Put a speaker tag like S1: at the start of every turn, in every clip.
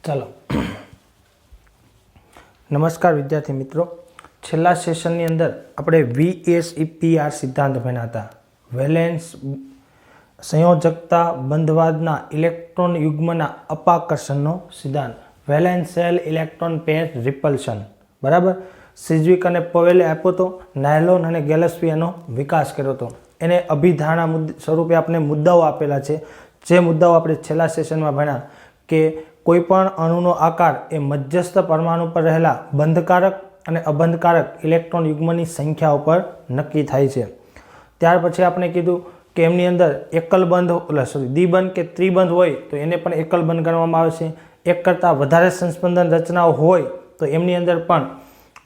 S1: चलो नमस्कार विद्यार्थी मित्रों, छेल्ला सेशननी अंदर આપણે VSEPR સિદ્ધાંત ભણ્યા હતા। વેલેન્સ સંયોજકતા બંધવાદના ઇલેક્ટ્રોન યુગ્મના અપાકર્ષણનો સિદ્ધાંત, વેલેન્સેલ ઇલેક્ટ્રોન પેર રિપલ્શન, બરાબર। સિઝવિક અને પવેલે આપ્યો તો, નાયલોન અને ગેલેસ્પી એનો વિકાસ કર્યો હતો। એને અભિધારણા સ્વરૂપે આપણે મુદ્દાઓ આપેલા છે, જે મુદ્દાઓ આપણે છેલ્લા સેશનમાં ભણ્યા કે कोईपण अणुनो आकार ए मध्यस्थ परमाणु पर रहेला बंधकारक अने अबंधकारक इलेक्ट्रॉन युग्मनी संख्या पर नक्की थाय छे। त्यार पछी आपणे कीधुं के एमनी अंदर एकल बंध द्विबंध के त्रिबंध होय तो एने पण एकल बंध गणवामां आवे छे। एक करता वधारे संस्पंदन रचनाओ होय तो एमनी अंदर पण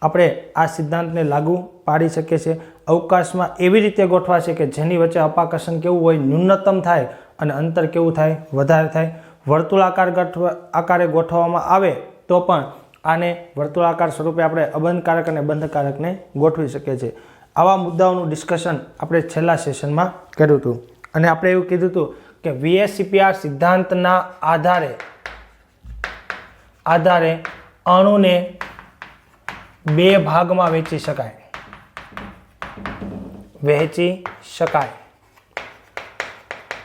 S1: आपणे आ सिद्धांतने लागू पाड़ी शकीए छीए। अवकाशमां एवी रीते गोठवाशे के जेनी वच्चे अपाकर्षण केवुं होय न्यूनतम थाय अने अंतर केवुं थाय वधारे थाय। वर्तुलाकार आकारे गोठवामां आवे तो पण आने वर्तुलाकार स्वरूपे आपणे अबंधकारक अने बंधकारक ने गोठवी शकीए छीए। आवा मुद्दाओनुं डिस्कशन आपणे छेल्ला सेशनमां कर्युं हतुं अने आपणे एवुं कीधुं हतुं के VSEPR सिद्धांतना आधारे अणुने बे भागमां वहेंची शकाय।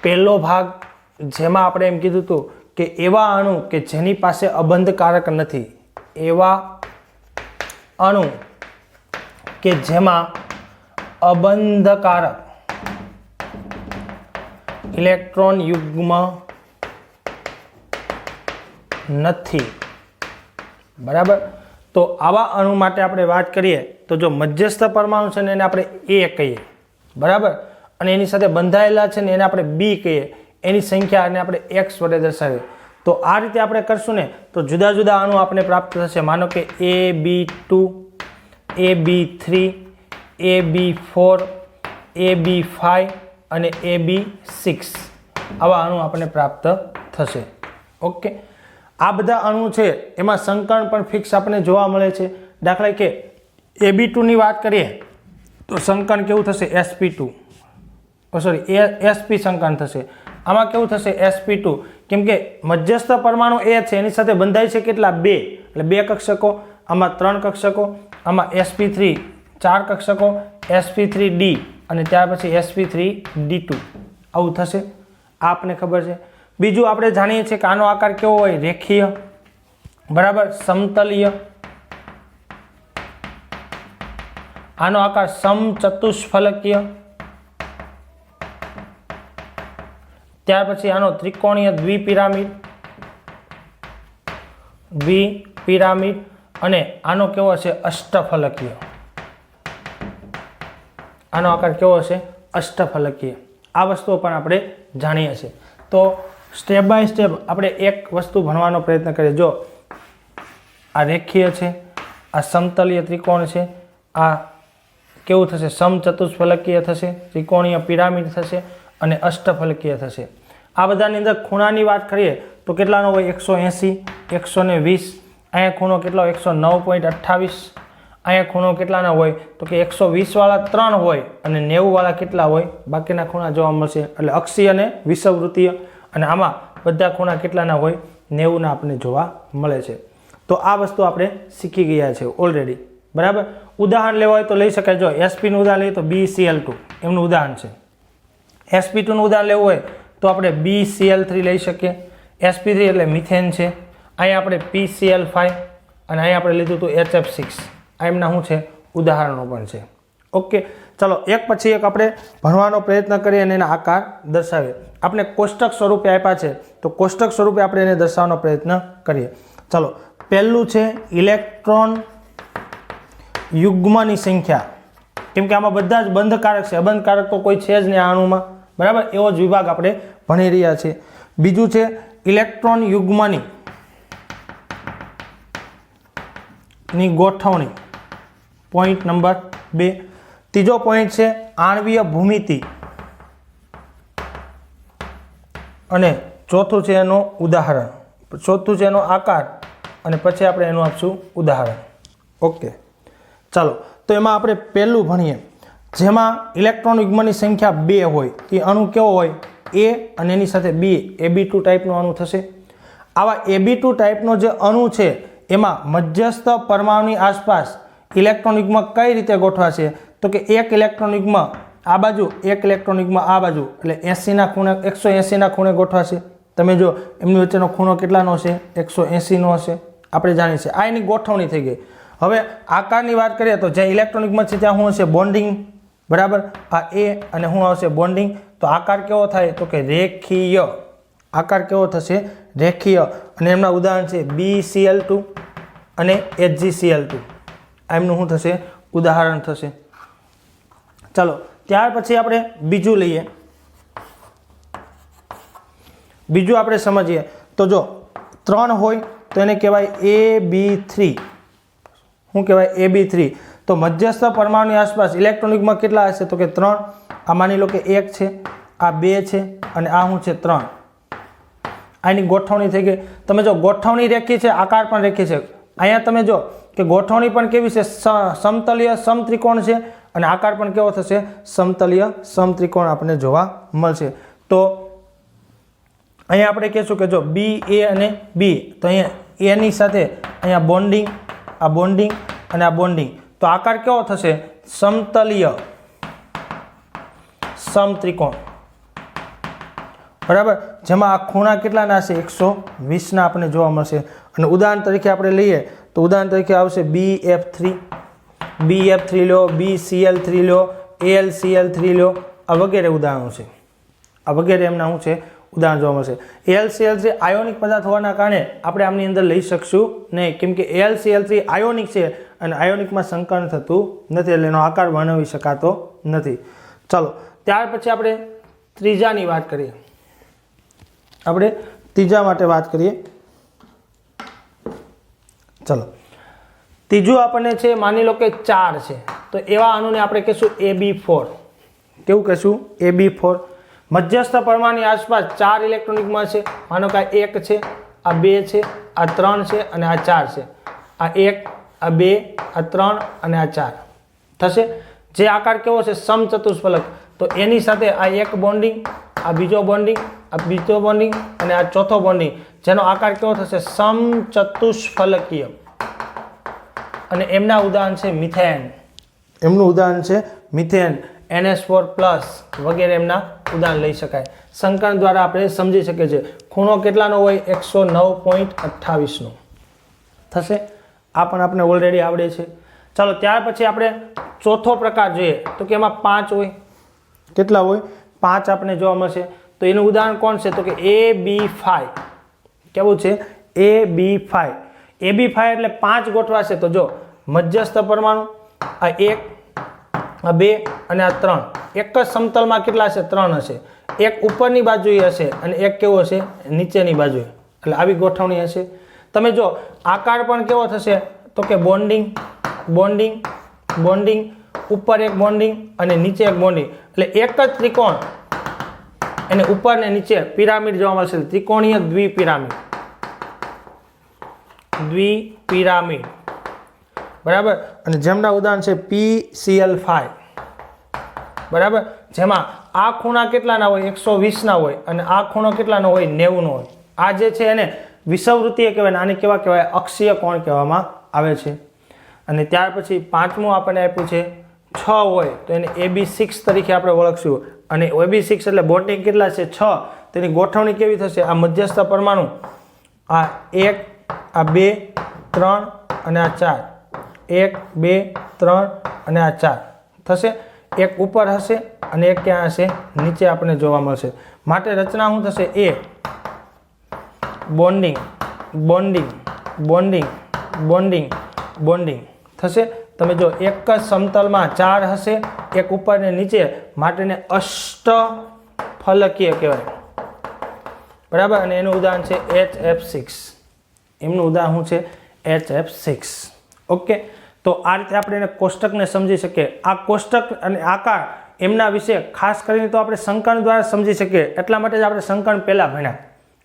S1: पहेलो भाग जेमां आपणे एम कीधुं हतुं के एवा अणु के जेनी पासे अबंधकारक नथी, एवा अणु के जेमां अबंधकारक इलेक्ट्रॉन युग्म नथी, बराबर। तो आवा अणु माटे आपणे वात करीए तो जो मध्यस्थ परमाणु छे एने आपणे ए कहीए, बराबर, अने एनी साथे बंधायेला छे ने एने आपणे बी कहीए। एनी संख्या ने आपणे एक्स वडे दर्शावीए तो आ रीते आपणे करशुं ने तो जुदा जुदा अणु आपणे प्राप्त थशे। मानो के AB2, AB3, AB4, AB5 અને AB6 આવા અણુ આપણને પ્રાપ્ત થશે। ઓકે, આ બધા અણુ છે એમાં સંકરણ પણ ફિક્સ આપણને જોવા મળે છે। દાખલા કે AB2 ની વાત કરીએ તો સંકરણ કેવું થશે sp2, sp સંકરણ થશે। આમાં કેવું થશે sp2, કેમ કે મધ્યસ્થ પરમાણુ એ છે એની સાથે બંધાય છે કેટલા 2, એટલે 2 કક્ષકો, આમાં 3 કક્ષકો, આમાં sp3 4 કક્ષકો, sp3d અને ત્યાર પછી sp3d2 આવું થશે। આ આપણને ખબર છે। બીજું આપણે જાણીએ છીએ કે આનો આકાર કેવો હોય, રેખીય, બરાબર, સમતલીય। આનો આકાર સમચતુષ્ફલકીય। ત્યાર પછી આનો ત્રિકોણીય દ્વિપિરામિડ અને આનો કેવો હશે અષ્ટફલકીય। આનો આકાર કેવો હશે અષ્ટફલકીય। આ વસ્તુઓ પણ આપણે જાણીએ છીએ। તો સ્ટેપ બાય સ્ટેપ આપણે એક વસ્તુ ભણવાનો પ્રયત્ન કરીએ। જો આ રેખીય છે, આ સમતલીય ત્રિકોણ છે, આ કેવું થશે સમચતુષ્ફલકીય થશે, ત્રિકોણીય પિરામિડ થશે અને અષ્ટફલકીય થશે। આ બધાની અંદર ખૂણાની વાત કરીએ તો કેટલાનો હોય 180, 120, અહીંયા ખૂણો કેટલો 109.28, અહીંયા ખૂણો કેટલાના હોય તો કે 120 વાળા 3 હોય અને 90 વાળા કેટલા હોય બાકીના ખૂણા જોવા મળશે। એટલે અક્ષીય અને વિષુવવૃત્તીય, અને આમાં બધા ખૂણા કેટલાના હોય 90 ના આપણને જોવા મળે છે। તો આ વસ્તુ આપણે શીખી ગયા છે ઓલરેડી, બરાબર। ઉદાહરણ લેવા હોય તો લઈ શકાય। જો sp નું ઉદાહરણ લઈએ તો BCl2 એમનું ઉદાહરણ છે। sp2 નું ઉદાહરણ લેવું હોય તો આપણે BCl3 લઈ શકીએ। sp3 એટલે મિથેન છે, અહીંયા આપણે PCl5 અને અહીંયા આપણે લીધું હતું HF6। આ એમના શું છે ઉદાહરણો પણ છે। ઓકે, ચલો એક પછી એક આપણે ભણવાનો પ્રયત્ન કરીએ અને એના આકાર દર્શાવીએ। આપણે કોષ્ટક સ્વરૂપે આપ્યા છે તો કોષ્ટક સ્વરૂપે આપણે એને દર્શાવવાનો પ્રયત્ન કરીએ। ચલો, પહેલું છે ઇલેક્ટ્રોન યુગ્મની સંખ્યા, કેમ કે આમાં બધા જ બંધકારક છે, અબંધકારક તો કોઈ છે જ નહીં આ અણુમાં, બરાબર, એવો જ વિભાગ આપણે ભણી રહ્યા છીએ। બીજું છે ઇલેક્ટ્રોન યુગ્મની ગોઠવણી, પોઈન્ટ નંબર 2। ત્રીજો પોઈન્ટ છે આણ્વીય ભૂમિતિ અને ચોથું છે એનો ઉદાહરણ, ચોથું છે એનો આકાર અને પછી આપણે એનું આપશું ઉદાહરણ। ઓકે, ચાલો તો એમાં આપણે પહેલું ભણીએ જેમાં ઇલેક્ટ્રોન યુગ્મની સંખ્યા 2 હોય, એ અણુ કેવો હોય A અને એની સાથે B AB2 ટાઈપનો અણુ થશે। આવા AB2 ટાઈપનો જે અણુ છે એમાં મધ્યસ્થ પરમાણુની આસપાસ ઇલેક્ટ્રોન યુગ્મ કઈ રીતે ગોઠવાશે? તો કે એક ઇલેક્ટ્રોન યુગ્મ આ બાજુ, એક ઇલેક્ટ્રોન યુગ્મ આ બાજુ, એટલે 80ના ખૂણે 180ના ખૂણે ગોઠવાશે. તમે જો એમની વચ્ચેનો ખૂણો કેટલાનો હશે? 180નો હશે. આપણે જાણીએ છીએ આ એની ગોઠવણી થઈ ગઈ. હવે આકારની વાત કરીએ તો જ્યાં ઇલેક્ટ્રોન યુગ્મ છે ત્યાં શું હશે? બોન્ડિંગ. બરાબર, આ A અને શું આવશે? બોન્ડિંગ. તો આકાર કેવો થાય? તો કે રેખીય. આકાર કેવો થશે? રેખીય. અને એમના ઉદાહરણ છે BCl2 અને HgCl2. એમનું શું થશે? ઉદાહરણ થશે. ચાલો ત્યાર પછી આપણે બીજું લઈએ. બીજું આપણે સમજીએ તો જો 3 હોય તો એને કહેવાય AB3. શું કહેવાય? AB3. તો મધ્યસ્થ પરમાણુની આસપાસ ઇલેક્ટ્રોન યુગ્મ કેટલા હશે? તો કે 3. આ માની લો કે 1 છે, આ 2 છે અને આ શું છે? 3. આની ગોઠવણી થઈ ગઈ. તમે જો ગોઠવણી રેખી છે, આકાર પણ રેખી છે. અહીંયા તમે જો કે ગોઠવણી પણ કેવી છે? સમતલીય સમત્રિકોણ છે અને આકાર પણ કેવો થશે? સમતલીય સમત્રિકોણ આપણને જોવા મળશે. તો અહીંયા આપણે કહીશું કે જો B, A અને B, તો અહીંયા A ની સાથે અહીંયા બોન્ડિંગ, આ બોન્ડિંગ અને આ બોન્ડિંગ. તો આકાર કેવો થશે? સમતલીય સમત્રિકોણ. બરાબર, જેમાં આ ખૂણા કેટલાના હશે? 120ના આપણને જોવા મળશે. અને ઉદાહરણ તરીકે આપણે લઈએ તો ઉદાહરણ તરીકે આવશે BF3. BF3 લો, BCl3 લો, AlCl3 લો, આ વગેરે ઉદાહરણો છે. આ વગેરે એમના શું છે? ઉદાહરણ જોવા મળશે. AlCl3 આયોનિક પદાર્થ હોવાના કારણે આપણે આમની અંદર લઈ શકશું નહીં, કેમ કે AlCl3 આયોનિક છે અને આયોનિકમાં સંકરણ થતું નથી, એટલે એનો આકાર વર્ણવી શકાતો નથી. ચાલો ત્યાર પછી આપણે ત્રીજાની વાત કરીએ. આપણે ત્રીજા માટે વાત કરીએ. ચલો ત્રીજું આપણને છે, માની લો કે 4 છે, તો એવા અણુને આપણે કહીશું AB4. કેવું કહીશું? AB4. મધ્યસ્થ પરમાણુની આસપાસ 4 ઇલેક્ટ્રોન યુગ્મ છે. માનો કે આ 1 છે, આ 2 છે, આ 3 છે અને આ 4 છે. આ 1, આ 2, આ 3 અને આ 4 થશે. જે આકાર કેવો છે? સમચતુષ્ફલક. તો એની સાથે આ એક બોન્ડિંગ, આ બીજો બોન્ડિંગ, આ બીજો બોન્ડિંગ અને આ ચોથો બોન્ડિંગ, જેનો આકાર કેવો થશે? સમચતુષ્ફલકીય. અને એમના ઉદાહરણ છે મિથેન. એમનું ઉદાહરણ છે મિથેન, NH4+ વગેરે એમના ઉદાહરણ લઈ શકાય. સંકરણ દ્વારા આપણે સમજી શકીએ છીએ. ખૂણો કેટલાનો હોય? 109.28નો થશે. આ પણ આપણે ઓલરેડી આવડે છે. ચાલો ત્યાર પછી આપણે ચોથો પ્રકાર જોઈએ તો કે એમાં 5 હોય. કેટલા હોય? 5 આપણે જોવા મળશે. તો એનું ઉદાહરણ કોણ છે? તો કે AB5. કેવું છે? AB5. AB5 એટલે 5 ગોઠવાશે. તો જો મધ્યસ્થ પરમાણુ આ 1, આ 2 અને આ 3 એક જ સમતલમાં કેટલા હશે? 3 હશે. એક ઉપરની બાજુએ હશે અને એક કેવો હશે? નીચેની બાજુએ. એટલે આવી ગોઠવણી હશે. તમે જો આકાર પણ કેવો થશે? તો કે બોન્ડિંગ, બોન્ડિંગ, બોન્ડિંગ, ઉપર એક બોન્ડિંગ અને નીચે એક બોન્ડિંગ. એટલે એક જ ત્રિકોણ એને ઉપર ને નીચે પિરામિડ જોવા મળશે. ત્રિકોણીય દ્વિપિરામિડ. દ્વિપિરામિડ. બરાબર. અને જેમના ઉદાહરણ છે PCl5. બરાબર, જેમાં આ ખૂણા કેટલાના હોય? 120ના હોય અને આ ખૂણો કેટલાનો હોય? 90નો હોય. આ જે છે એને વિષુવવૃત્તીય કહેવાય. આને કેવા કહેવાય? અક્ષીય કોણ કહેવામાં આવે છે. અને ત્યાર પછી પાંચમું આપણને આપ્યું છે 6 હોય તો એને AB6 તરીકે આપણે ઓળખશું. અને AB6 એટલે બોન્ડિંગ કેટલા છે? 6. તેની ગોઠવણી કેવી થશે? આ મધ્યસ્થ પરમાણુ આ 1, આ 2, 3 અને આ 4. 1, 2, 3 અને આ 4 થશે. એક ઉપર હશે અને એક ક્યાં હશે? નીચે આપણને જોવા મળશે. માટે રચના શું થશે? A bonding, bonding, bonding, bonding, bonding થશે. તમે જો એક જ સમતલમાં 4 હશે, એક ઉપર ને નીચે, માટેને અષ્ટફલકીય કહેવાય. બરાબર. અને એનું ઉદાહરણ છે HF6. એમનું ઉદાહરણ શું છે? HF6. ઓકે. તો આ રીતે આપણે એને કોષ્ટકને સમજી શકીએ. આ કોષ્ટક અને આકાર એમના વિશે ખાસ કરીને તો આપણે સંકલન દ્વારા સમજી શકીએ. એટલા માટે જ આપણે સંકલન પહેલાં ભણ્યા.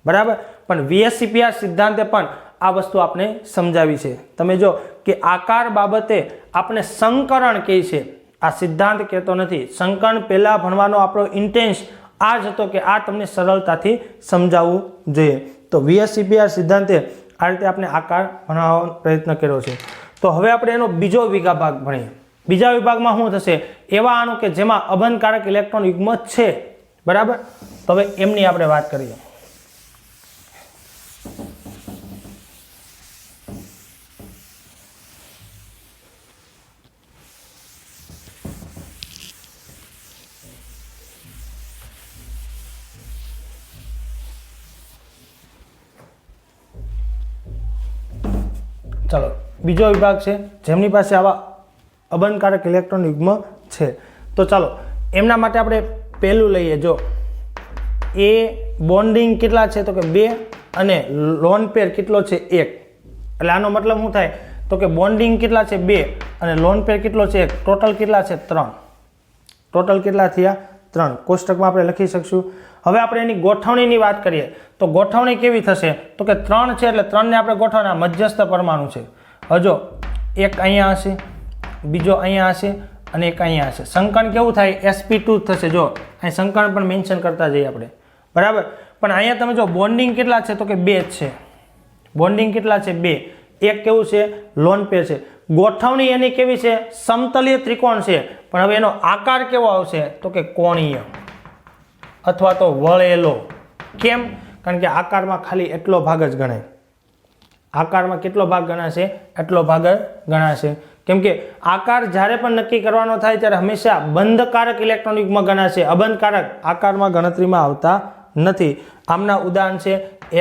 S1: બરાબર. પણ VSCPR સિદ્ધાંતે પણ આ વસ્તુ આપણે સમજાવી છે. તમે જો કે આકાર બાબતે આપણે સંકરણ કહે છે, આ સિદ્ધાંત કહેતો નથી. સંકલન પહેલાં ભણવાનો આપણો ઇન્ટેન્સ આ જ હતો કે આ તમને સરળતાથી સમજાવવું જોઈએ. તો VSEPR સિદ્ધાંતે આ રીતે આપણે આકાર બનાવવાનો પ્રયત્ન કર્યો છે. તો હવે આપણે એનો બીજો ભાગ ભણીએ. બીજા વિભાગમાં શું થશે? એવા અણુ કે જેમાં અબંધકારક ઇલેક્ટ્રોન યુગ્મ છે, બરાબર. તો હવે એમની આપણે વાત કરીએ. ચાલો, બીજો વિભાગ છે જેમની પાસે આવા અબંધકારક ઇલેક્ટ્રોન યુગ્મ છે. તો ચાલો એમના માટે આપણે પહેલું લઈએ. જો એ બોન્ડિંગ કેટલા છે તો કે 2 અને લોન પેર કેટલો છે 1. એટલે આનો મતલબ શું થાય તો કે બોન્ડિંગ કેટલા છે 2 અને લોન પેર કેટલો છે 1. ટોટલ કેટલા છે 3. ટોટલ કેટલા થયા 3. કોષ્ટકમાં આપણે લખી શકશું. હવે આપણે એની ગોઠવણીની વાત કરીએ તો ગોઠવણી કેવી થશે તો કે 3 છે એટલે 3 ને આપણે ગોઠવવાના મધ્યસ્થ પરમાણુ છે. હજો એક અહીંયા હશે, બીજો અહીંયા હશે અને એક અહીંયા હશે. સંકરણ કેવું થાય sp2 થશે. જો અહીં સંકરણ પણ મેન્શન કરતા જઈએ આપણે, બરાબર. પણ અહીંયા તમે જો બોન્ડિંગ કેટલા છે તો કે 2 જ છે. બોન્ડિંગ કેટલા છે 2. એક કેવું છે લોન પેર છે. ગોઠવણી એની કેવી છે સમતલીય ત્રિકોણ છે, પણ હવે એનો આકાર કેવો આવશે તો કે કોણીય અથવા તો વળેલો. કેમ? કારણ કે આકારમાં ખાલી એટલો ભાગ જ ગણાય. આકારમાં કેટલો ભાગ ગણાશે? એટલો ભાગ જ ગણાશે. કેમ કે આકાર જ્યારે પણ નક્કી કરવાનો થાય ત્યારે હંમેશા બંધકારક ઇલેક્ટ્રોન યુગ્મ ગણાશે. અબંધકારક આકારમાં ગણતરીમાં આવતા નથી. આમના ઉદાહરણ છે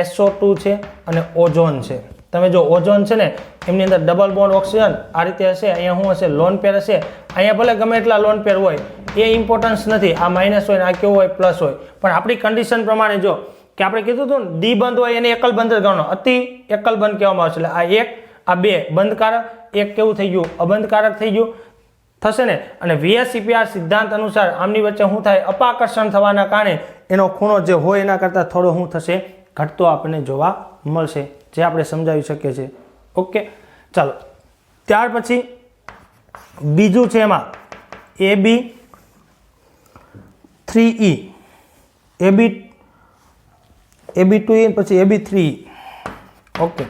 S1: SO2 છે અને ઓઝોન છે. તમે જો ઓઝોન છે ને એમની અંદર ડબલ બોન્ડ ઓક્સિજન આ રીતે હશે. અહીંયા શું હશે લોન પેર હશે. અહીંયા ભલે ગમે એટલા લોન પેર હોય એ ઇમ્પોર્ટન્સ નથી. આ માઇનસ હોય ને આ કેવું હોય પ્લસ હોય. પણ આપણી કન્ડિશન પ્રમાણે જો કે આપણે કીધું હતું ને દ્વિબંધ હોય એને એકલ બંધ જ ગણવાનો. અતિ એકલ બંધ કહેવામાં આવશે. એટલે આ 1 આ 2 બંધકારક, એક કેવું થઈ ગયું અબંધકારક થઈ ગયું થશે ને. અને VSEPR સિદ્ધાંત અનુસાર આમની વચ્ચે શું થાય અપાકર્ષણ થવાના કારણે એનો ખૂણો જે હોય એના કરતાં થોડો શું થશે ઘટતો આપણને જોવા મળશે, જે આપણે સમજાવી શકીએ છીએ. ઓકે, ચાલો ત્યાર પછી બીજું છે એમાં AB3E, AB2E પછી AB3E. ઓકે,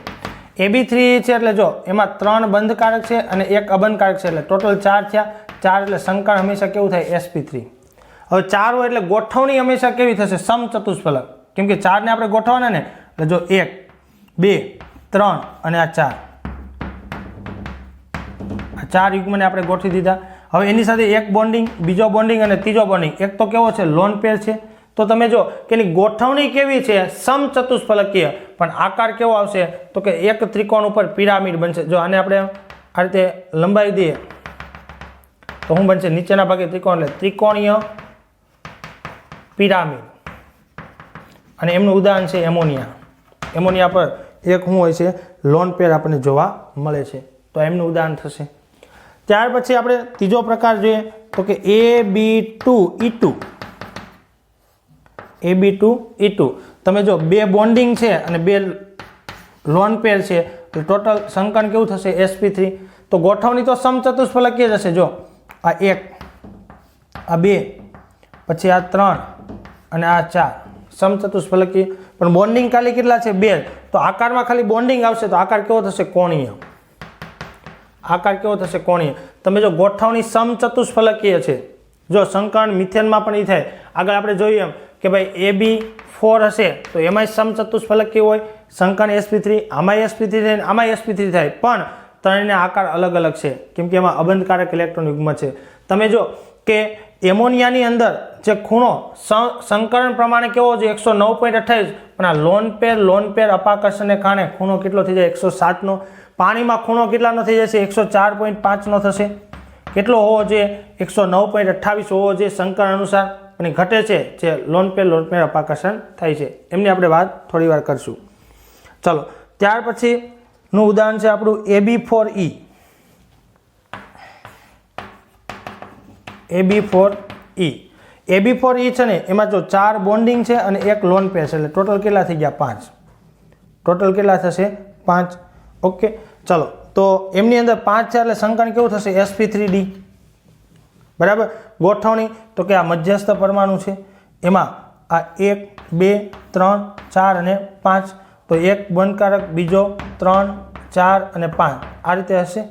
S1: AB3E છે એટલે જો એમાં 3 બંધકારક છે અને 1 અબંધકારક છે એટલે ટોટલ 4 થયા. 4 એટલે સંકર હંમેશા કેવું થાય sp3. હવે 4 હોય એટલે ગોઠવણી હંમેશા કેવી થશે સમચતુષ્ફલક. કેમ કે 4 ને આપણે ગોઠવાના ને એટલે જો 1 2 3 અને આ 4 યુગ્મને આપણે ગોઠવી દીધા. હવે એની સાથે એક બોન્ડિંગ, બીજો બોન્ડિંગ અને ત્રીજો બોન્ડિંગ. એક તો કેવો છે લોન પેર છે. તો તમે જો કે એની ગોઠવણી કેવી છે સમચતુષ્ફલકીય, પણ આકાર કેવો આવશે તો કે એક ત્રિકોણ ઉપર પિરામિડ બનશે. જો આને આપણે આ રીતે લંબાવી દઈએ તો શું બનશે નીચેના ભાગે ત્રિકોણ એટલે ત્રિકોણીય પિરામિડ. અને એમનું ઉદાહરણ છે એમોનિયા. એમોનિયા પર એક શું હોય છે લોન પેર આપણને જોવા મળે છે. તો એમનું ઉદાહરણ થશે. ત્યાર પછી આપણે ત્રીજો પ્રકાર જોઈએ તો કે AB2E2. AB2E2 તમે જો 2 બોન્ડિંગ છે અને 2 લોન પેર છે તો ટોટલ સંકરણ કેવું થશે sp3. તો ગોઠવણી તો સમચતુષ્ફલકીય જ હશે. જો આ 1 આ 2 પછી આ 3 અને આ 4 સમચતુષ્ફલકીય, પણ બોન્ડિંગ ખાલી કેટલા છે 2. તો આકારમાં ખાલી બોન્ડિંગ આવશે તો આકાર કેવો થશે કોણીય. આકાર કેવો થશે કોણીય. તમે જો ગોઠવણી સમચતુષ્ફલકીય છે. જો સંકરણ મિથેનમાં પણ એ થાય. આગળ આપણે જોઈએ એમ કે ભાઈ AB4 હશે તો એમાંય સમચતુષ્ફલકીય હોય. સંકરણ sp3, આમાંય sp3 થાય આમાંય sp3 થાય, પણ ત્રણેયના આકાર અલગ અલગ છે કેમ કે એમાં અબંધકારક ઇલેક્ટ્રોન યુગ્મ છે. તમે જો કે એમોનિયાની અંદર જે ખૂણો સંકરણ પ્રમાણે કેવો છે 109.28, પણ આ લોન પેર અપાકર્ષણને કારણે ખૂણો કેટલો થઈ જાય 107નો. પાણીમાં ખૂણો કેટલાનો થઈ જશે 104.5નો થશે. કેટલો હોવો જોઈએ 109.28 હોવો જોઈએ સંકરણ અનુસાર, અને ઘટે છે જે લોન પેર અપાકર્ષણ થાય છે. એમની આપણે વાત થોડી વાર કરશું. ચાલો ત્યાર પછીનું ઉદાહરણ છે આપણું AB4E. AB4E છે ને એમાં જો 4 બોન્ડિંગ છે અને 1 લોન પેર છે એટલે ટોટલ કેટલા થઈ ગયા 5. ટોટલ કેટલા થશે 5. ઓકે, ચાલો તો એમની અંદર 5 છે એટલે સંકરણ કેવું થશે sp3D. બરાબર. ગોઠવણી તો કે આ મધ્યસ્થ પરમાણુ છે એમાં આ 1 2 3 4 અને 5 તો એક બંધકારક, બીજો 3, 4 અને 5 આ રીતે હશે,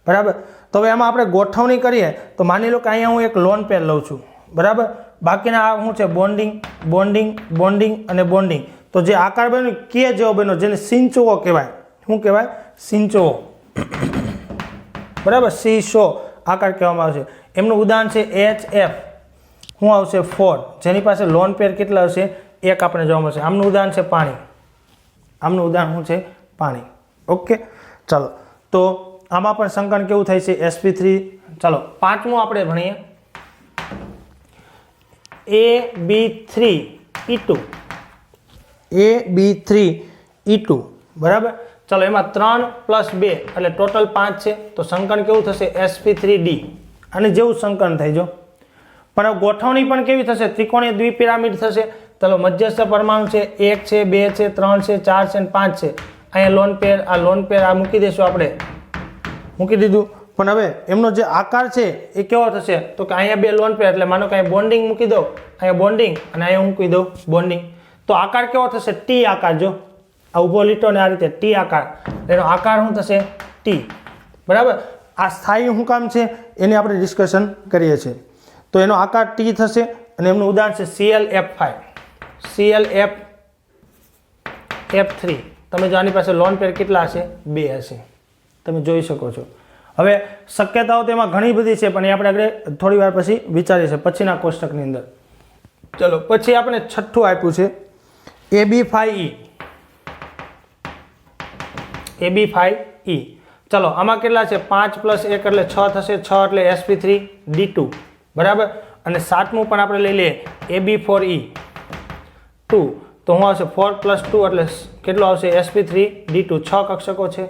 S1: બરાબર. તો હવે આમાં આપણે ગોઠવણી કરીએ તો માની લો કે અહીંયા હું એક લોન પેર લઉં છું, બરાબર. બાકીના આ શું છે? બોન્ડિંગ, બોન્ડિંગ, બોન્ડિંગ અને બોન્ડિંગ. તો જે આકાર બન્યો કે જેવો બન્યો, જેને સિંચવો કહેવાય. શું કહેવાય? સિંચવો, બરાબર. સીશો આકાર કહેવામાં આવે છે. એમનું ઉદાહરણ છે HF. શું આવશે? 4. જેની પાસે લોન પેર કેટલા હશે? 1 આપણે જોવા મળશે. આમનું ઉદાહરણ છે પાણી. આમનું ઉદાહરણ શું છે? પાણી. ઓકે, ચાલો. તો આમાં પણ સંકલન કેવું થાય છે? sp3. ચાલો પાંચમું આપણે ભણીએ, AB3E2. AB3E2, બરાબર. ચાલો એમાં 3 + 2 એટલે ટોટલ 5 છે. તો સંકલન કેવું થશે? sp3d. અને જેવું સંકલન થાય જો, પણ ગોઠવણી પણ કેવી થશે? ત્રિકોણીય દ્વિપિરામિડ થશે. ચાલો મધ્યસ્થ પરમાણુ છે, 1 છે, 2 છે, 3 છે, 4 છે અને 5 છે. અહીંયા લોન પેર, આ લોન પેર, આ મૂકી દઈશું આપણે, મૂકી દીધું. પણ હવે એમનો જે આકાર છે એ કેવો થશે? તો કે અહીંયા 2 લોન પેર એટલે માનો કે અહીંયા બોન્ડિંગ મૂકી દો, અહીંયા બોન્ડિંગ અને અહીંયા મૂકી દઉં બોન્ડિંગ. તો આકાર કેવો થશે? ટી આકાર. જો આ ઊભો લીટો ને આ રીતે ટી આકાર, એનો આકાર શું થશે? ટી, બરાબર. આ સ્થાયી શું કામ છે એની આપણે ડિસ્કશન કરીએ છીએ. તો એનો આકાર ટી થશે અને એમનું ઉદાહરણ છે ClF5, ClF3. તમે જો આની પાસે લોન પેર કેટલા હશે? 2 હશે, તમે જોઈ શકો છો. હવે શક્યતાઓ તેમાં ઘણી બધી છે, પણ એ આપણે આગળ થોડી વાર પછી વિચારીશું પછીના કોષ્ટકની અંદર. ચલો પછી આપણે છઠ્ઠું આપ્યું છે AB5E. AB5E. ચલો આમાં કેટલા છે? 5 + 1 એટલે 6 થશે. 6 એટલે sp3d2, બરાબર. અને સાતમું પણ આપણે લઈ લઈએ AB4E2. તો શું આવશે? 4 + 2 એટલે કેટલો આવશે? sp3d2. 6 કક્ષકો છે.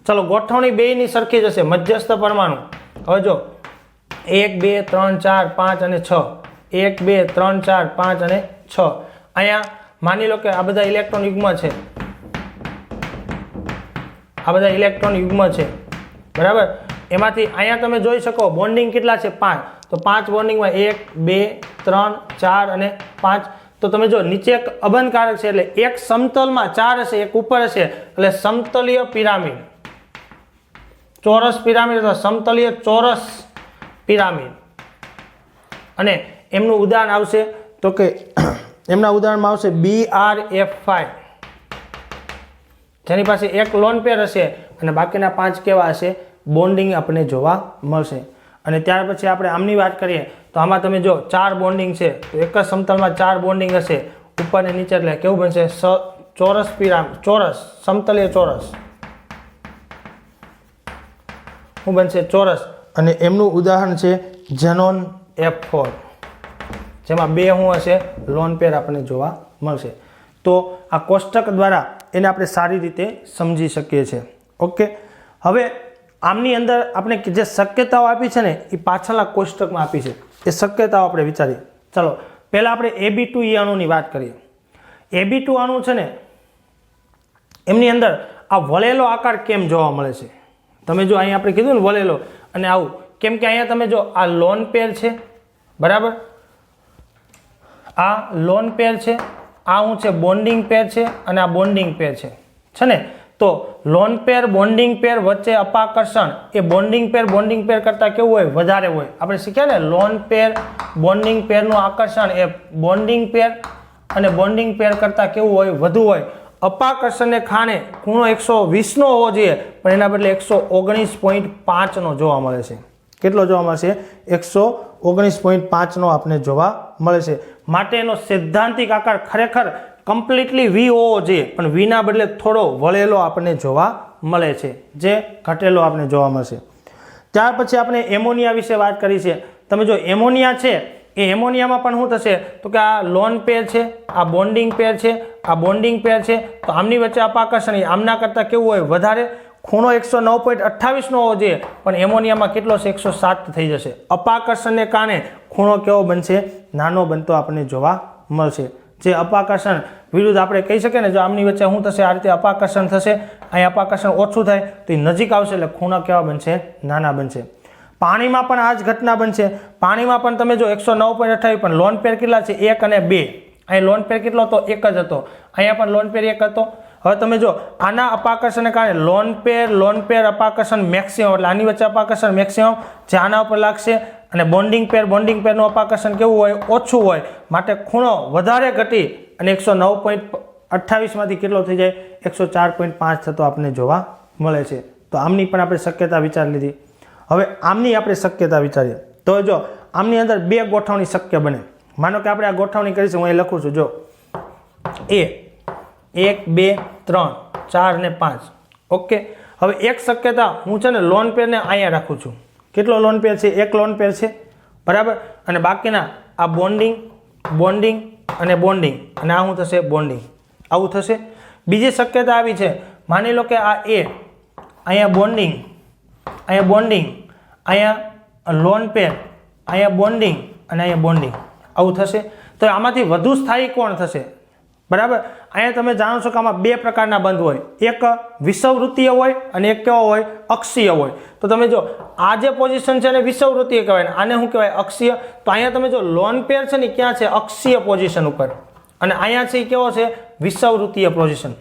S1: ચલો ગોઠવણી બેયની સરખી જ હશે. મધ્યસ્થ પરમાણુ હવે જો 1, 2, 3, 4, 5 અને 6. 1, 2, 3, 4, 5 અને 6. અહીંયા માની લો કે આ બધા ઇલેક્ટ્રોન યુગ્મ છે, આ બધા ઇલેક્ટ્રોન યુગ્મ છે, બરાબર. એમાંથી અહીંયા તમે જોઈ શકો બોન્ડિંગ કેટલા છે? 5. તો 5 બોન્ડિંગમાં 1, 2, 3, 4 અને 5. તો તમે જો નીચે એક અબંધકારક છે એટલે એક સમતલમાં 4 હશે, એક ઉપર હશે, એટલે સમતલીય પિરામિડ, ચોરસ પિરામિડ અથવા સમતલીય ચોરસ પિરામિડ. અને એમનું ઉદાહરણ આવશે તો કે એમના ઉદાહરણમાં આવશે BRF5, જેની પાસે એક લોન પેર હશે અને બાકીના 5 કેવા હશે? બોન્ડિંગ આપણને જોવા મળશે. અને ત્યાર પછી આપણે આમની વાત કરીએ તો આમાં તમે જો 4 બોન્ડિંગ છે, તો એક જ સમતલમાં 4 બોન્ડિંગ હશે, ઉપર ને નીચે, એટલે કેવું બનશે? ચોરસ પિરામિડ, ચોરસ, સમતલીય ચોરસ. શું બનશે? ચોરસ. અને એમનું ઉદાહરણ છે ઝેનોન F4, જેમાં 2 શું હશે? લોન પેર આપણને જોવા મળશે. તો આ કોષ્ટક દ્વારા એને આપણે સારી રીતે સમજી શકીએ છીએ. ઓકે, હવે આમની અંદર આપણે જે શક્યતાઓ આપી છે ને એ પાછળના કોષ્ટકમાં આપી છે. એ શક્યતાઓ આપણે વિચારીએ. ચલો પહેલાં આપણે AB2E અણુની વાત કરીએ. AB2 અણુ છે ને એમની અંદર આ વળેલો આકાર કેમ જોવા મળે છે? તમે જો અહીંયા આપણે કીધું ને વળેલો અને આવું, કેમ કે અહીંયા તમે જો આ લોન પેર છે, બરાબર. આ લોન પેર છે, આ શું છે? બોન્ડિંગ પેર છે અને આ બોન્ડિંગ પેર છે ને. તો લોન પેર બોન્ડિંગ પેર વચ્ચે અપાકર્ષણ એ બોન્ડિંગ પેર કરતાં કેવું હોય? વધારે હોય. આપણે શીખ્યા ને લોન પેર બોન્ડિંગ પેરનું આકર્ષણ એ બોન્ડિંગ પેર અને બોન્ડિંગ પેર કરતાં કેવું હોય? વધુ હોય. અપાકર્ષણને ખાને ખૂણો 120 નો હોવો જોઈએ, પણ એના બદલે 119.5 નો જોવા મળે છે. કેટલો જોવા મળશે? 119.5 નો આપણે જોવા મળે છે. માટે એનો સૈદ્ધાંતિક આકાર ખરેખર કમ્પ્લીટલી V હોવો જોઈએ, પણ Vના બદલે થોડો વળેલો આપણને જોવા મળે છે, જે ઘટેલો આપણને જોવા મળશે. ત્યાર પછી આપણે એમોનિયા વિશે વાત કરી છે. તમે જો એમોનિયા છે એ એમોનિયામાં પણ શું થશે? તો કે આ લોન પેર છે, આ બોન્ડિંગ પેર છે, આ બોન્ડિંગ પેર છે, તો આમની વચ્ચે અપાકર્ષણ આમના કરતાં કેવું હોય? વધારે. ખૂણો 109.28 નો હોવો જોઈએ, પણ એમોનિયામાં કેટલો છે? 107 થઈ જશે. અપાકર્ષણને કારણે ખૂણો કેવો બનશે? નાનો બનતો આપણને જોવા મળશે. જે અપાકર્ષણ વિરુદ્ધ આપણે કહી શકીએ ને, જો આમની વચ્ચે શું થશે? આ રીતે અપાકર્ષણ થશે, અહીં અપાકર્ષણ ઓછું થાય તો એ નજીક આવશે, એટલે ખૂણા કેવા બનશે? નાના બનશે. પાણીમાં પણ આ જ ઘટના બનશે. પાણીમાં પણ તમે જો 109.28, પણ લોન પેર કેટલા છે? 1 અને 2. અહીં લોન પેર કેટલો હતો? 1 જ હતો. અહીંયા પણ લોન પેર 1 હતો. હવે તમે જો આના અપાકર્ષણને કારણે લોન પેર અપાકર્ષણ મેક્સિમમ, એટલે આની વચ્ચે અપાકર્ષણ મેક્સિમમ જે આના ઉપર લાગશે, અને બોન્ડિંગ પેરનું અપાકર્ષણ કેવું હોય? ઓછું હોય. માટે ખૂણો વધારે ઘટી અને 109.28 માંથી કેટલો થઈ જાય? 104.5 થતો આપણને જોવા મળે છે. તો આમની પણ આપણે શક્યતા વિચારી લીધી. હવે આમની આપણે શક્યતા વિચારીએ તો જો આમની અંદર બે ગોઠવણી શક્ય બને. માનો કે આપણે આ ગોઠવણી કરીશું, હું અહીં લખું છું, જો એ 1 2 3 4 ને 5. ઓકે, હવે એક શક્યતા હું છે ને લોન પેરને અહીંયા રાખું છું. કેટલો લોન પેર છે? એક લોન પેર છે, બરાબર. અને બાકીના આ બોન્ડિંગ અને બોન્ડિંગ, અને આ શું થશે? બોન્ડિંગ. આવું થશે. બીજી શક્યતા આવી છે, માની લો કે આ એ અહીંયા બોન્ડિંગ, અહીંયા લોન પેર, અહીંયા બોન્ડિંગ અને અહીંયા બોન્ડિંગ. આવું થશે. તો આમાંથી વધુ સ્થાયી કોણ થશે? બરાબર. અહીંયા તમે જાણો છો કે આમાં બે પ્રકારના બંધ હોય, એક વિષુવવૃત્તીય હોય અને એક કેવો હોય? અક્ષીય હોય. તો તમે જો આ જે પોઝિશન છે એને વિષુવવૃત્તીય કહેવાય, આને શું કહેવાય? અક્ષીય. તો અહીંયા તમે જો લોન પેર છે ને ક્યાં છે? અક્ષીય પોઝિશન ઉપર, અને અહીંયા છે એ કેવો છે? વિષુવવૃત્તીય પોઝિશન.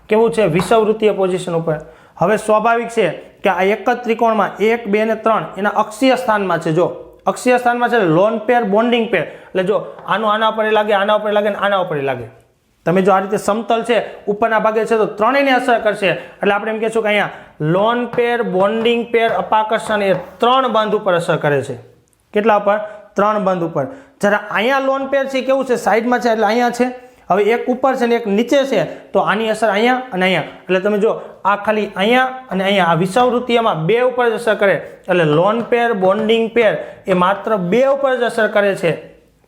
S1: કેવું છે? વિષુવવૃત્તીય પોઝિશન ઉપર. હવે સ્વાભાવિક છે કે આ એક જ ત્રિકોણમાં 1 2 અને 3 એના અક્ષીય સ્થાનમાં છે. જો અક્ષીય સ્થાનમાં છે લોન પેર બોન્ડિંગ પેર, એટલે જો આનું આના ઉપર લાગે, આના ઉપર લાગે અને આના ઉપર લાગે. તમે જો આ રીતે સમતલ છે ઉપરના ભાગે છે તો ત્રણેયને અસર કરશે. એટલે આપણે એમ કહેશું કે અહીંયા લોન પેર બોન્ડિંગ પેર અપાકર્ષણ એ 3 બંધ ઉપર અસર કરે છે. કેટલા ઉપર? 3 બંધ ઉપર. જ્યારે અહીંયા લોન પેર છે કેવું છે? સાઈડમાં છે, એટલે અહીંયા છે. હવે એક ઉપર છે ને એક નીચે છે, તો આની અસર અહીંયા અને અહીંયા. એટલે તમે જો આ ખાલી અહીંયા અને અહીંયા આ વિષુવવૃત્તીયમાં બે ઉપર જ અસર કરે. એટલે લોન પેર બોન્ડિંગ પેર એ માત્ર બે ઉપર જ અસર કરે છે,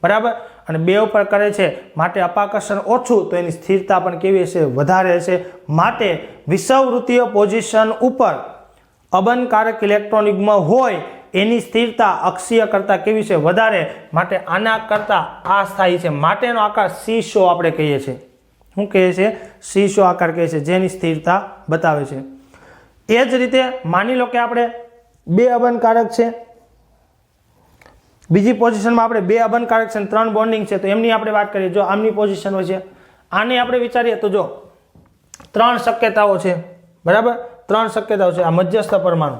S1: બરાબર. અને બે ઉપર કરે છે માટે અપાકર્ષણ ઓછું, તો એની સ્થિરતા પણ કેવી હશે? વધારે હશે. માટે વિષુવવૃત્તીય પોઝિશન ઉપર અબનકારક ઇલેક્ટ્રોન યુગ્મ હોય એની સ્થિરતા અક્ષીય કરતાં કેવી છે? વધારે. માટે આના કરતાં આ સ્થાયી છે. માટેનો આકાર સીશો આપણે કહીએ છીએ. શું કહીએ છીએ? સીશો આકાર કહીએ છીએ, જેની સ્થિરતા બતાવે છે. એ જ રીતે માની લો કે આપણે બે અબનકારક છે, બીજી પોઝિશનમાં આપણે બે અબનકારક છે, 3 બોન્ડિંગ છે, તો એમની આપણે વાત કરીએ. જો આમની પોઝિશન હોય છે, આને આપણે વિચારીએ તો જો 3 શક્યતાઓ છે, બરાબર. 3 શક્યતાઓ છે. આ મધ્યસ્થ પરમાણુ,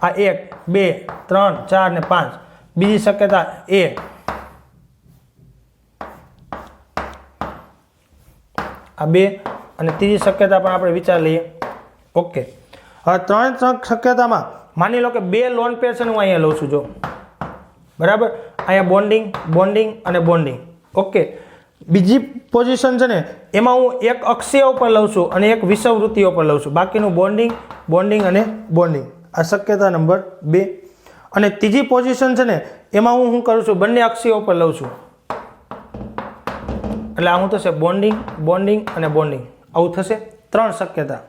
S1: આ 1 2 3 4 ને 5. બીજી શક્યતા એ, આ 2, અને ત્રીજી શક્યતા પણ આપણે વિચાર લઈએ. ઓકે, હવે 3 શક્યતામાં માની લો કે 2 લોન પેર છે ને હું અહીંયા લઉં છું, જો બરાબર. અહીંયા બોન્ડિંગ અને બોન્ડિંગ. ઓકે, બીજી પોઝિશન છે ને એમાં હું એક અક્ષીય ઉપર લઉં છું અને એક વિષુવવૃત્તીય ઉપર લઉં છું. બાકીનું બોન્ડિંગ અને બોન્ડિંગ. આ શક્યતા નંબર 2. અને ત્રીજી પોઝિશન છે ને એમાં હું શું કરું છું? બંને અક્ષીય ઉપર લઉં છું. એટલે આ શું થશે? બોન્ડિંગ અને બોન્ડિંગ. આવું થશે. 3 શક્યતા.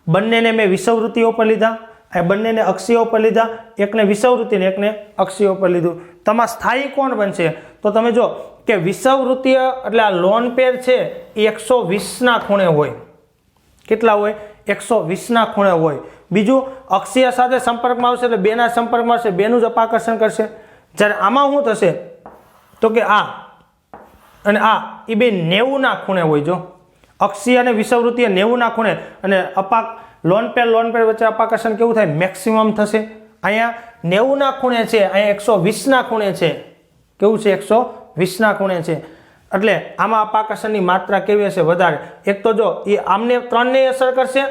S1: બંનેને મેં વિષુવવૃત્તીય ઉપર લીધા, આ બંનેને અક્ષીય ઉપર લીધા, એકને વિષુવવૃત્તીય ને એકને અક્ષીય ઉપર લીધું. તમારા સ્થાયી કોણ બનશે? તો તમે જો કે વિષુવવૃત્તીય એટલે આ લોન પેર છે એ 120ના ખૂણે હોય. કેટલા હોય? 120ના ખૂણે હોય. બીજું અક્ષીય સાથે સંપર્કમાં આવશે એટલે બેના સંપર્કમાં આવશે, બેનું જ અપાકર્ષણ કરશે. જ્યારે આમાં શું થશે? તો કે આ અને આ એ બે 90ના ખૂણે હોય. જો અક્ષીય અને વિષુવવૃત્તીય 90ના ખૂણે, અને લોન પેર વચ્ચે અપાકર્ષણ કેવું થાય? મેક્સિમમ થશે. અહીંયા 90ના ખૂણે છે, અહીંયા 120ના ખૂણે છે. કેવું છે? 120ના ખૂણે છે. એટલે આમાં અપાકર્ષણની માત્રા કેવી હશે? વધારે. એક તો જો એ આમને 3ને અસર કરશે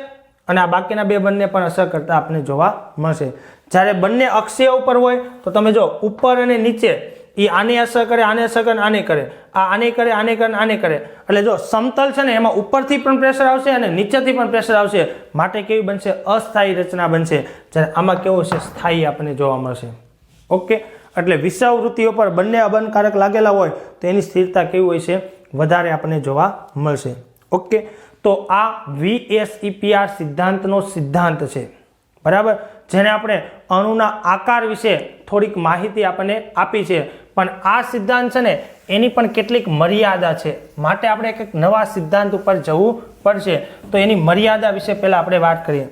S1: અને આ બાકીના 2 બંને પણ અસર કરતા આપણને જોવા મળશે. જ્યારે બંને અક્ષીય ઉપર હોય તો તમે જો ઉપર અને નીચે એ આને અસર કરે, આને અસર કરે, આને કરે, આને કરે, આને કરે, આને કરે. એટલે જો સમતલ છે ને એમાં ઉપરથી પણ પ્રેશર આવશે અને નીચેથી પણ પ્રેશર આવશે. માટે કેવી બનશે? અસ્થાયી રચના બનશે. જ્યારે આમાં કેવું છે? સ્થાયી આપણને જોવા મળશે. ઓકે, એટલે વિષુવવૃત્તીય પર બંને અબનકારક લાગેલા હોય તો એની સ્થિરતા કેવી હોય છે? વધારે આપણને જોવા મળશે. ઓકે, તો આ VSEPR સિદ્ધાંતનો સિદ્ધાંત છે, બરાબર. જેને આપણે અણુના આકાર વિશે થોડીક માહિતી આપણને આપી છે, પણ આ સિદ્ધાંત છે ને એની પણ કેટલીક મર્યાદા છે. માટે આપણે એક નવા સિદ્ધાંત ઉપર જવું પડશે. તો એની મર્યાદા વિશે પહેલા આપણે વાત કરીએ.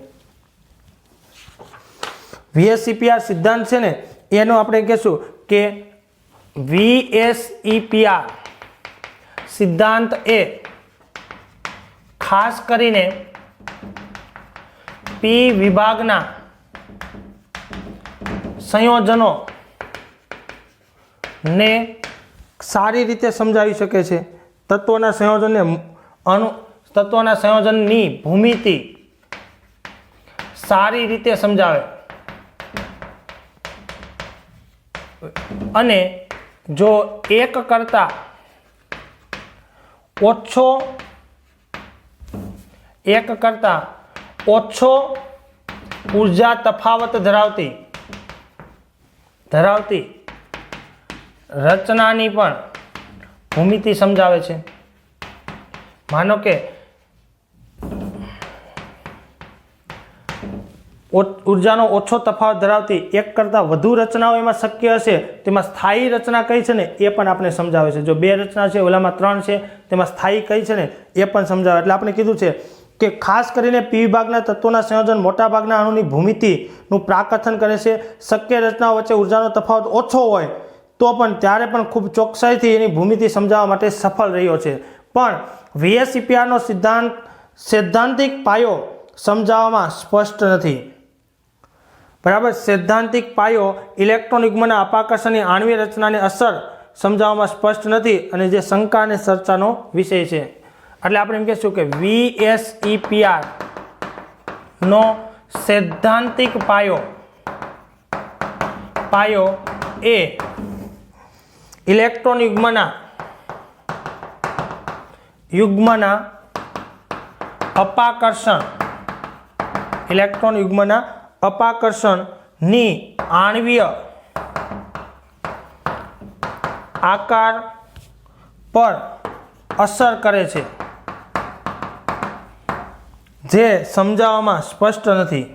S1: VSEPR સિદ્ધાંત છે ને એનો આપણે કહેશું કે VSEPR સિદ્ધાંત એ ખાસ કરીને પી વિભાગના સંયોજનો ને સારી રીતે સમજાવી શકે છે. તત્વોના સંયોજનની ભૂમિતિ સારી રીતે સમજાવે અને જો એક કરતા ઓછો ઉર્જા તફાવત ધરાવતી રચનાની પણ ભૂમિતિ સમજાવે છે. માનો કે ઉર્જાનો ઓછો તફાવત ધરાવતી એક કરતાં વધુ રચનાઓ એમાં શક્ય હશે તેમાં સ્થાયી રચના કઈ છે ને એ પણ આપણે સમજાવે છે. જો 2 રચના છે, ઓલામાં 3 છે, તેમાં સ્થાયી કઈ છે ને એ પણ સમજાવે. એટલે આપણે કીધું છે કે ખાસ કરીને પી વિભાગના તત્વોના સંયોજન મોટાભાગના અણુની ભૂમિતિનું પ્રાકથન કરે છે. શક્ય રચનાઓ વચ્ચે ઉર્જાનો તફાવત ઓછો હોય તો પણ ત્યારે પણ ખૂબ ચોકસાઈથી એની ભૂમિતિ સમજાવવા માટે સફળ રહ્યો છે. પણ VSEPRનો સૈદ્ધાંતિક પાયો સમજાવવામાં સ્પષ્ટ નથી. બરાબર. સૈદ્ધાંતિક પાયો ઇલેક્ટ્રોન યુગ્મના અપાકર્ષણની આણ્વીય રચનાની અસર સમજાવવામાં સ્પષ્ટ નથી અને જે શંકા અને ચર્ચાનો વિષય છે. એટલે આપણે એમ કહીશું કે VSEPR નો સૈદ્ધાંતિક પાયો એ ઇલેક્ટ્રોન યુગ્મના અપાકર્ષણની આણ્વીય આકાર પર અસર કરે છે જે સમજાવવામાં સ્પષ્ટ નથી.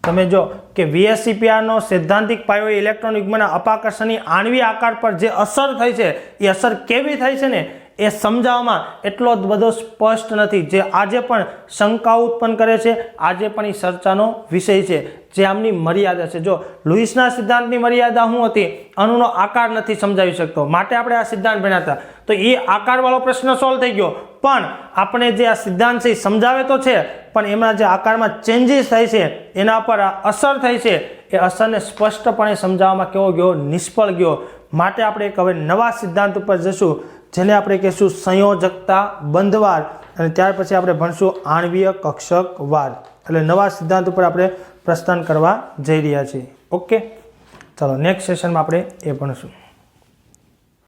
S1: તમે જો કે VSEPRનો સૈદ્ધાંતિક પાયો ઇલેક્ટ્રોન યુગ્મના અપાકર્ષણની આણ્વીય આકાર પર જે અસર થઈ છે એ અસર કેવી થઈ છે ને એ સમજાવવામાં એટલો જ બધો સ્પષ્ટ નથી, જે આજે પણ શંકાઓ ઉત્પન્ન કરે છે, આજે પણ એ ચર્ચાનો વિષય છે, જે આમની મર્યાદા છે. જો લુઈસના સિદ્ધાંતની મર્યાદા શું હતી? અણુનો આકાર નથી સમજાવી શકતો, માટે આપણે આ સિદ્ધાંત ભણ્યા હતા. તો એ આકારવાળો પ્રશ્ન સોલ્વ થઈ ગયો, પણ આપણે જે આ સિદ્ધાંત છે એ સમજાવે તો છે, પણ એમાં જે આકારમાં ચેન્જીસ થાય છે એના પર અસર થઈ છે એ અસરને સ્પષ્ટપણે સમજાવવામાં કેવો ગયો? નિષ્ફળ ગયો. માટે આપણે એક હવે નવા સિદ્ધાંત ઉપર જશું, જેને આપણે કહીશું સંયોજકતા બંધવાર, અને ત્યાર પછી આપણે ભણશું આણ્વીય કક્ષકવાર. એટલે નવા સિદ્ધાંત ઉપર આપણે પ્રસ્થાન કરવા જઈ રહ્યા છીએ. ઓકે, ચાલો નેક્સ્ટ સેશનમાં આપણે એ ભણશું.